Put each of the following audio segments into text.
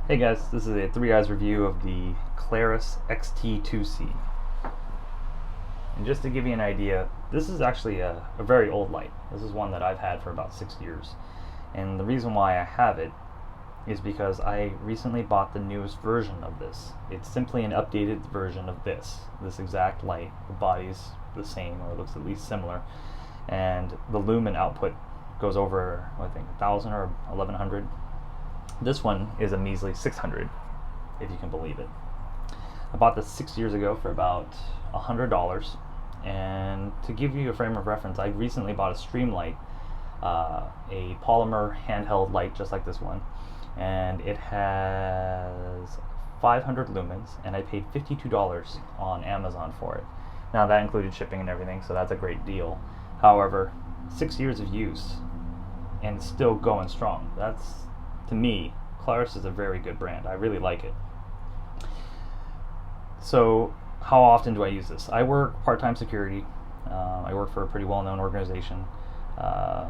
Hey guys, this is a 3 eyes review of the Klarus XT2C. And just to give you an idea, this is actually a very old light. This is one that I've had for about 6 years. And the reason why I have it is because I recently bought the newest version of this. It's simply an updated version of this exact light. The body's the same, or it looks at least similar. And the lumen output goes over, I think, 1,000 or 1,100. This one is a measly 600, if you can believe it. I bought this 6 years ago for about $100, and to give you a frame of reference, I recently bought a streamlight, a polymer handheld light just like this one, and it has 500 lumens, and I paid $52 on Amazon for it. Now that included shipping and everything, so that's a great deal. However, 6 years of use, and it's still going strong. To me, Klarus is a very good brand. I really like it. So, how often do I use this? I work part-time security. I work for a pretty well-known organization that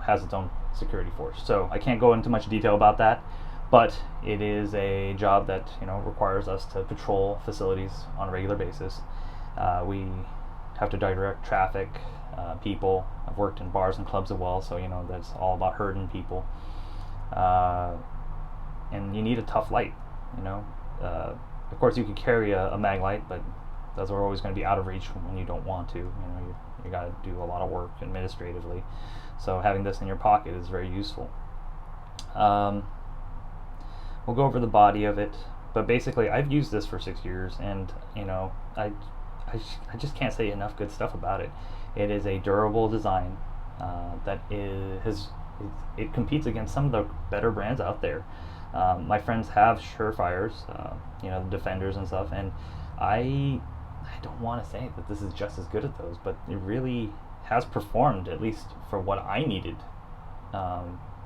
has its own security force. So I can't go into much detail about that, but it is a job that requires us to patrol facilities on a regular basis. We have to direct traffic, people. I've worked in bars and clubs as well, so that's all about herding people. And you need a tough light. Of course, you could carry a mag light, but those are always going to be out of reach when you don't want to. You got to do a lot of work administratively. So having this in your pocket is very useful. We'll go over the body of it, but basically, I've used this for 6 years, and I just can't say enough good stuff about it. It is a durable design it competes against some of the better brands out there. My friends have Surefires, the Defenders and stuff, and I don't want to say that this is just as good as those, but it really has performed, at least for what I needed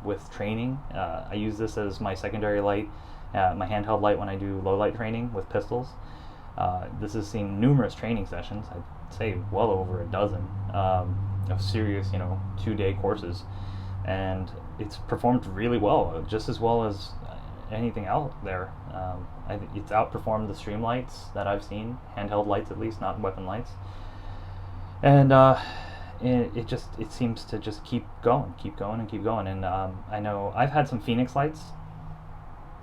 with training. I use this as my secondary light, my handheld light when I do low light training with pistols. This has seen numerous training sessions, I'd say well over a dozen, of serious 2-day courses, and it's performed really well, just as well as anything out there. It's outperformed the streamlights that I've seen, handheld lights at least, not weapon lights, and it seems to just keep going. And I know I've had some Phoenix lights,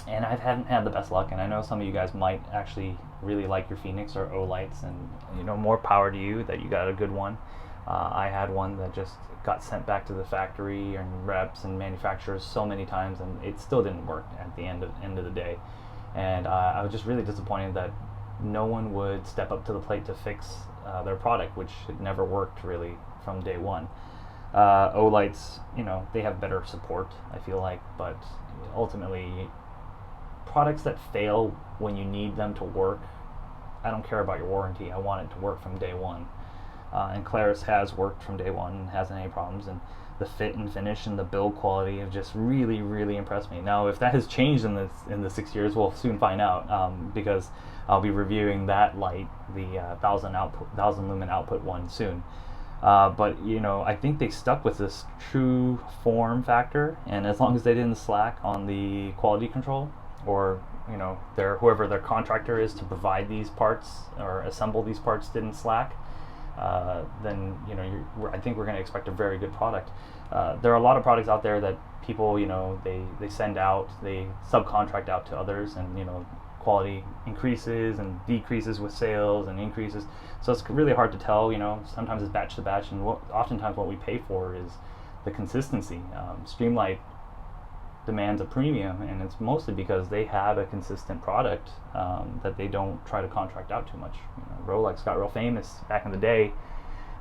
and I haven't had the best luck, and I know some of you guys might actually really like your Phoenix or O lights, and more power to you that you got a good one. I had one that just got sent back to the factory and reps and manufacturers so many times, and it still didn't work at the end of the day. And I was just really disappointed that no one would step up to the plate to fix their product, which had never worked really from day one. O lights, they have better support, I feel like, but ultimately, products that fail when you need them to work, I don't care about your warranty. I want it to work from day one. And Klarus has worked from day one and hasn't any problems, and the fit and finish and the build quality have just really, really impressed me. Now, if that has changed in the 6 years, we'll soon find out, because I'll be reviewing that light, the 1,000 lumen output one, soon. But I think they stuck with this true form factor, and as long as they didn't slack on the quality control, or whoever their contractor is to provide these parts or assemble these parts didn't slack, then I think we're going to expect a very good product. There are a lot of products out there that people they send out, they subcontract out to others, and quality increases and decreases with sales and increases. So it's really hard to tell. Sometimes it's batch to batch, and oftentimes what we pay for is the consistency. Streamlight demands a premium, and it's mostly because they have a consistent product that they don't try to contract out too much. Rolex got real famous back in the day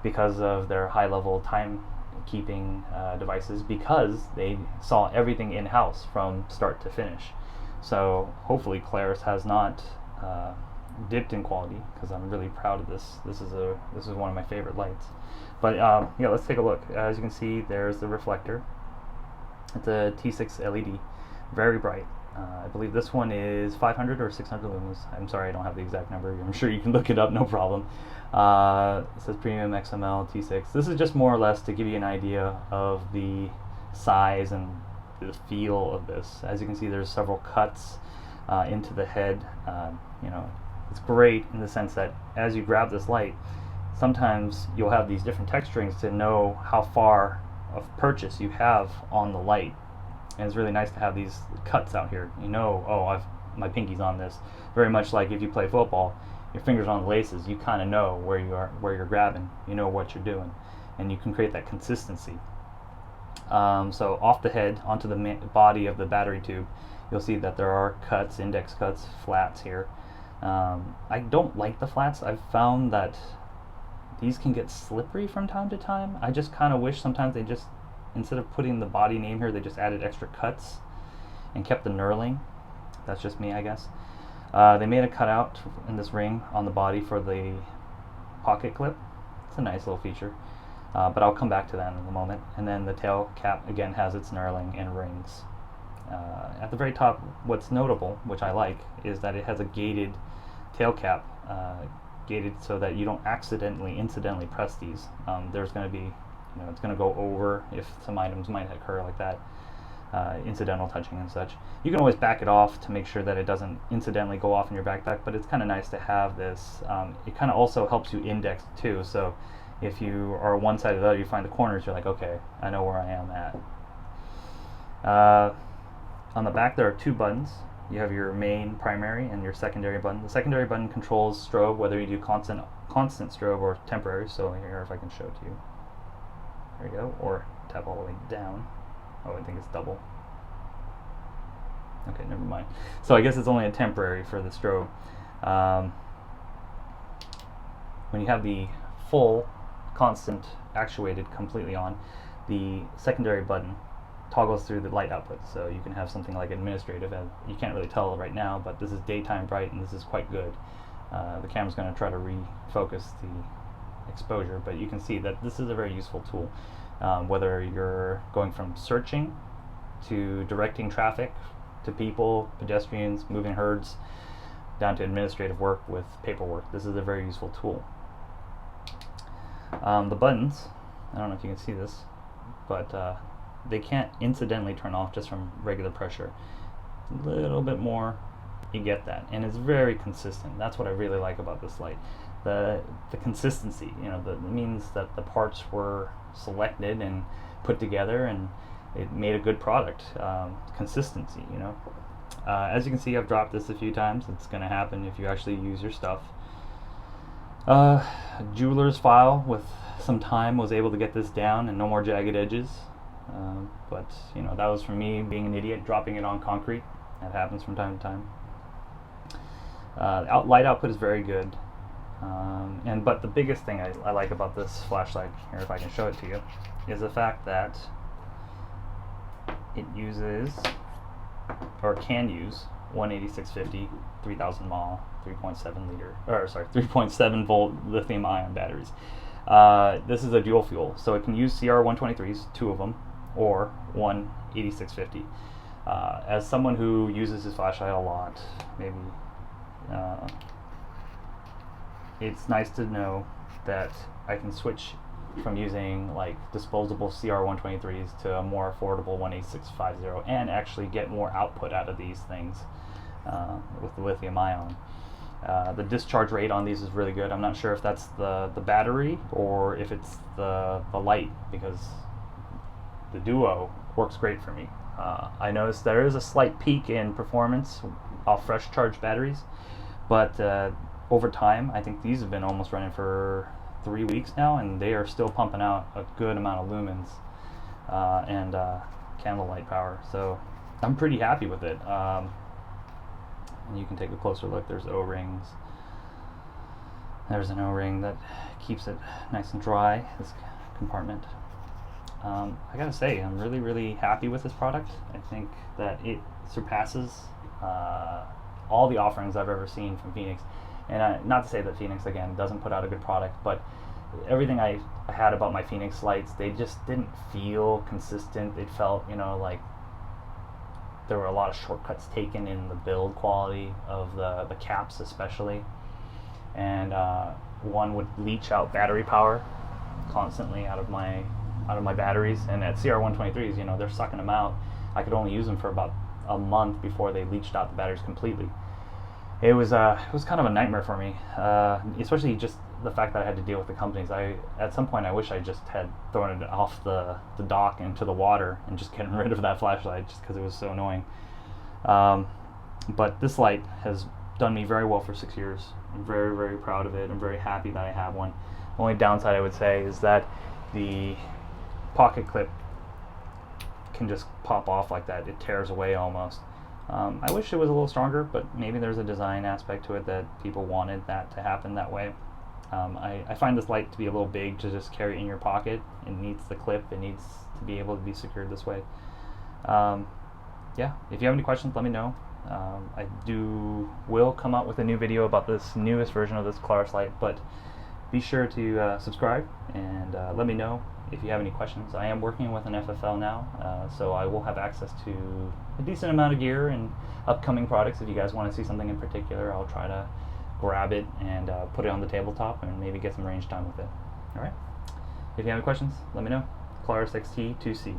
because of their high-level time-keeping devices, because they saw everything in-house from start to finish. So hopefully Klarus has not dipped in quality, because I'm really proud of this. This is one of my favorite lights. But let's take a look. As you can see, there's the reflector. It's a T6 LED, very bright. I believe this one is 500 or 600 lumens. I'm sorry, I don't have the exact number. I'm sure you can look it up, no problem. It says Premium XML T6. This is just more or less to give you an idea of the size and the feel of this. As you can see, there's several cuts into the head. You know, it's great in the sense that as you grab this light, sometimes you'll have these different texturings to know how far of purchase you have on the light. And it's really nice to have these cuts out here. You know, oh, my pinky's on this. Very much like if you play football, your fingers on the laces, you kind of know where you're grabbing. You know what you're doing, and you can create that consistency. So off the head onto the body of the battery tube, you'll see that there are cuts, index cuts, flats here. I don't like the flats. I've found that these can get slippery from time to time. I just kind of wish sometimes they just, instead of putting the body name here, they just added extra cuts and kept the knurling. That's just me, I guess. They made a cutout in this ring on the body for the pocket clip. It's a nice little feature, but I'll come back to that in a moment. And then the tail cap again has its knurling and rings. At the very top, what's notable, which I like, is that it has a gated tail cap, gated so that you don't incidentally press these. There's going to be, it's going to go over if some items might occur like that, incidental touching and such. You can always back it off to make sure that it doesn't incidentally go off in your backpack, but it's kind of nice to have this. It kind of also helps you index too, so if you are one side or the other, you find the corners, you're like, okay, I know where I am at. On the back there are two buttons. You have your main primary and your secondary button. The secondary button controls strobe, whether you do constant strobe or temporary. So here, if I can show it to you. There you go. Or tap all the way down. Oh, I think it's double. Okay, never mind. So I guess it's only a temporary for the strobe. When you have the full constant actuated completely on, the secondary button toggles through the light output, so you can have something like administrative, and you can't really tell right now, but this is daytime bright and this is quite good. The camera's going to try to refocus the exposure, but you can see that this is a very useful tool, whether you're going from searching to directing traffic to people, pedestrians, moving herds, down to administrative work with paperwork. This is a very useful tool. The buttons, I don't know if you can see this, but they can't incidentally turn off just from regular pressure. A little bit more, you get that, and it's very consistent. That's what I really like about this light. The consistency, it means that the parts were selected and put together, and it made a good product. Consistency, As you can see, I've dropped this a few times. It's going to happen if you actually use your stuff. Jeweler's file with some time was able to get this down and no more jagged edges. But that was from me being an idiot, dropping it on concrete. That happens from time to time. Light output is very good. But the biggest thing I like about this flashlight, here if I can show it to you, is the fact that it uses, or can use, 18650, 3000 mAh, 3.7 volt lithium ion batteries. This is a dual fuel, so it can use CR123s, two of them, or one 8650. As someone who uses this flashlight a lot, maybe it's nice to know that I can switch from using like disposable CR123s to a more affordable 18650 and actually get more output out of these things with the lithium ion. The discharge rate on these is really good. I'm not sure if that's the battery or if it's the light, because the Duo works great for me. I noticed there is a slight peak in performance off fresh charged batteries, but over time, I think these have been almost running for 3 weeks now, and they are still pumping out a good amount of lumens and candlelight power. So I'm pretty happy with it. And you can take a closer look. There's O-rings. There's an O-ring that keeps it nice and dry, this compartment. I gotta say, I'm really, really happy with this product. I think that it surpasses all the offerings I've ever seen from Phoenix. And not to say that Phoenix, again, doesn't put out a good product, but everything I had about my Phoenix lights, they just didn't feel consistent. It felt, like there were a lot of shortcuts taken in the build quality of the caps especially. And one would leach out battery power constantly out of my batteries, and at CR123s, they're sucking them out I could only use them for about a month before they leached out the batteries completely. It was kind of a nightmare for me, especially just the fact that I had to deal with the companies. At some point I wish I just had thrown it off the dock into the water and just getting rid of that flashlight, just because it was so annoying. But this light has done me very well for 6 years. I'm very, very proud of it. I'm very happy that I have one. The only downside I would say is that the pocket clip can just pop off like that. It tears away almost. I wish it was a little stronger, but maybe there's a design aspect to it that people wanted that to happen that way. I find this light to be a little big to just carry in your pocket. It needs the clip. It needs to be able to be secured this way. Yeah, if you have any questions, let me know. I will come out with a new video about this newest version of this Klarus light, but be sure to subscribe and let me know if you have any questions. I am working with an FFL now, so I will have access to a decent amount of gear and upcoming products. If you guys want to see something in particular, I'll try to grab it and put it on the tabletop and maybe get some range time with it. Alright? If you have any questions, let me know. Klarus XT2C.